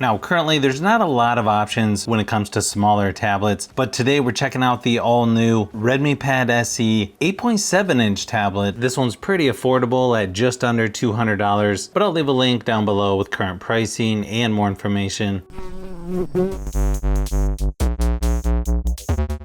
Now, currently there's not a lot of options when it comes to smaller tablets, but today we're checking out the all new Redmi Pad SE 8.7 inch tablet. This one's pretty affordable at just under $200, but I'll leave a link down below with current pricing and more information.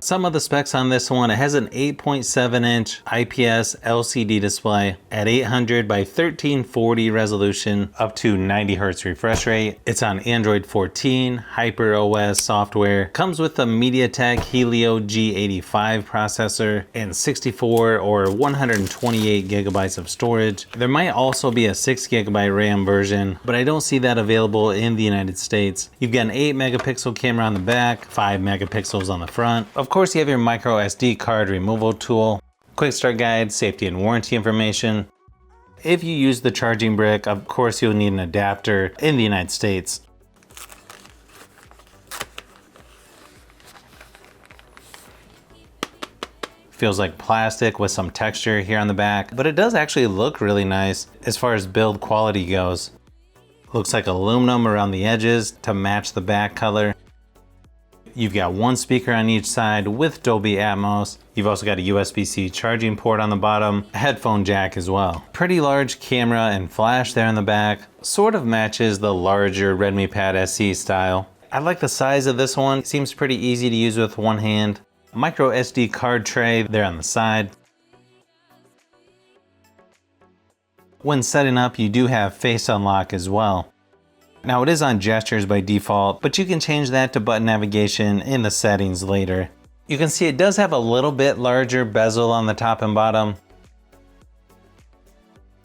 Some of the specs on this one, it has an 8.7 inch IPS LCD display at 800 by 1340 resolution, up to 90 Hz refresh rate. It's on Android 14, Hyper OS software, comes with a MediaTek Helio G85 processor and 64 or 128 gigabytes of storage. There might also be a 6 gigabyte RAM version, but I don't see that available in the United States. You've got an 8 megapixel camera on the back, 5 megapixels on the front. Of course, you have your micro SD card removal tool, quick start guide, safety and warranty information. If you use the charging brick, of course you'll need an adapter in the United States. Feels like plastic with some texture here on the back, but it does actually look really nice as far as build quality goes. Looks like aluminum around the edges to match the back color. You've got one speaker on each side with Dolby Atmos. You've also got a USB-C charging port on the bottom, a headphone jack as well. Pretty large camera and flash there in the back. Sort of matches the larger Redmi Pad SE style. I like the size of this one. It seems pretty easy to use with one hand. Micro SD card tray there on the side. When setting up, you do have face unlock as well. Now it is on gestures by default, but you can change that to button navigation in the settings later. You can see it does have a little bit larger bezel on the top and bottom.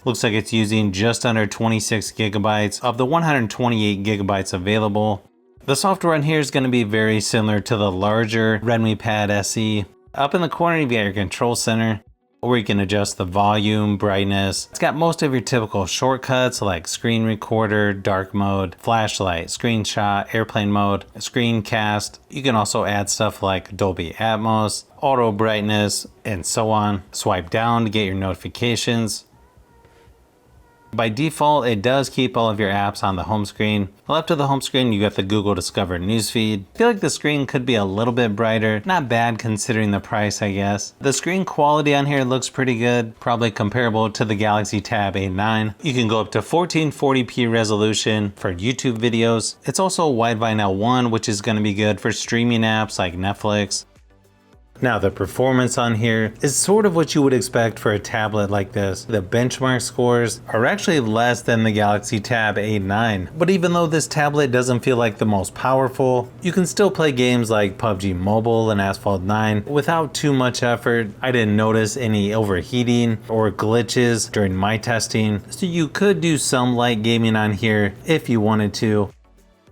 Looks like it's using just under 26 gigabytes of the 128 gigabytes available. The software on here is going to be very similar to the larger Redmi Pad SE. Up in the corner, you've got your control center, where you can adjust the volume, brightness. It's got most of your typical shortcuts like screen recorder, dark mode, flashlight, screenshot, airplane mode, screencast. You can also add stuff like Dolby Atmos, auto brightness, and so on. Swipe down to get your notifications. By default, it does keep all of your apps on the home screen. Left of the home screen, you got the Google Discover newsfeed. I feel like the screen could be a little bit brighter. Not bad considering the price, I guess. The screen quality on here looks pretty good, probably comparable to the Galaxy Tab A9. You can go up to 1440p resolution for YouTube videos. It's also Widevine L1, which is going to be good for streaming apps like Netflix. Now the performance on here is sort of what you would expect for a tablet like this. The benchmark scores are actually less than the Galaxy Tab A9, but even though this tablet doesn't feel like the most powerful, you can still play games like PUBG Mobile and Asphalt 9 without too much effort. I didn't notice any overheating or glitches during my testing, so you could do some light gaming on here if you wanted to.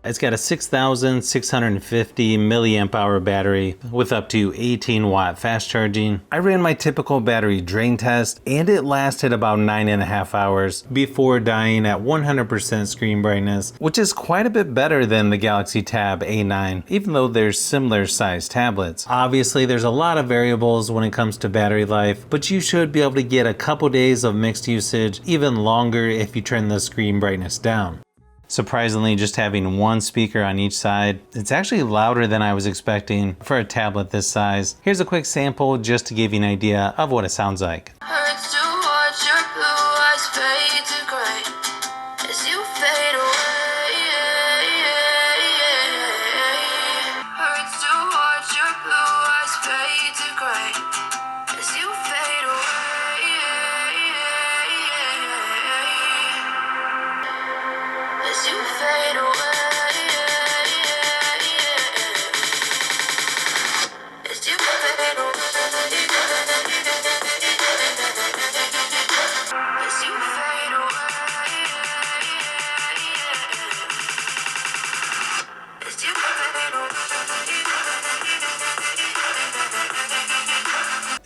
It's got a 6,650 milliamp hour battery with up to 18 watt fast charging. I ran my typical battery drain test and it lasted about 9.5 hours before dying at 100% screen brightness, which is quite a bit better than the Galaxy Tab A9, even though they're similar sized tablets. Obviously, there's a lot of variables when it comes to battery life, but you should be able to get a couple days of mixed usage, even longer if you turn the screen brightness down. Surprisingly, just having one speaker on each side, it's actually louder than I was expecting for a tablet this size. Here's a quick sample just to give you an idea of what it sounds like. Hurts to watch your blue eyes fade to gray as you fade away. Hurts to watch your blue eyes fade to gray as you fade away. As you fade away. As you fade away. As you fade away. As you fade away.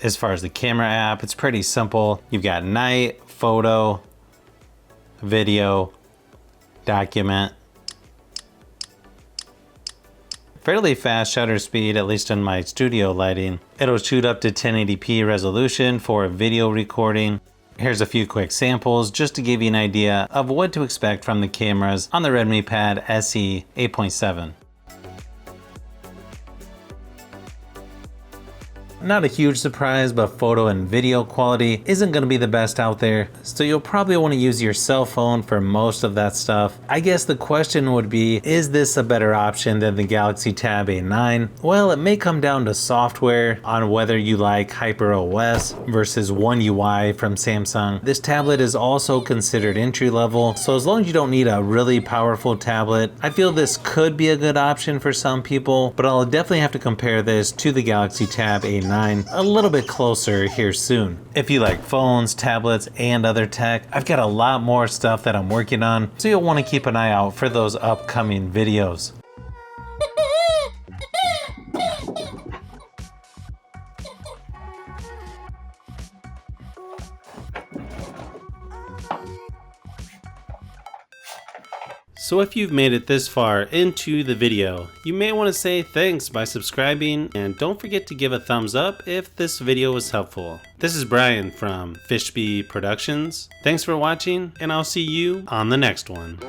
As far as the camera app, it's pretty simple. You've got night, photo, video, document. Fairly fast shutter speed, at least in my studio lighting. It'll shoot up to 1080p resolution for video recording. Here's a few quick samples just to give you an idea of what to expect from the cameras on the Redmi Pad SE 8.7. Not a huge surprise, but photo and video quality isn't going to be the best out there, so you'll probably want to use your cell phone for most of that stuff. I guess the question would be, is this a better option than the Galaxy Tab A9? Well, it may come down to software on whether you like HyperOS versus One UI from Samsung. This tablet is also considered entry level, so as long as you don't need a really powerful tablet, I feel this could be a good option for some people, but I'll definitely have to compare this to the Galaxy Tab A9 a little bit closer here soon. If you like phones, tablets, and other tech, I've got a lot more stuff that I'm working on, so you'll want to keep an eye out for those upcoming videos. So if you've made it this far into the video, you may want to say thanks by subscribing, and don't forget to give a thumbs up if this video was helpful. This is Brian from FishBee Productions. Thanks for watching, and I'll see you on the next one.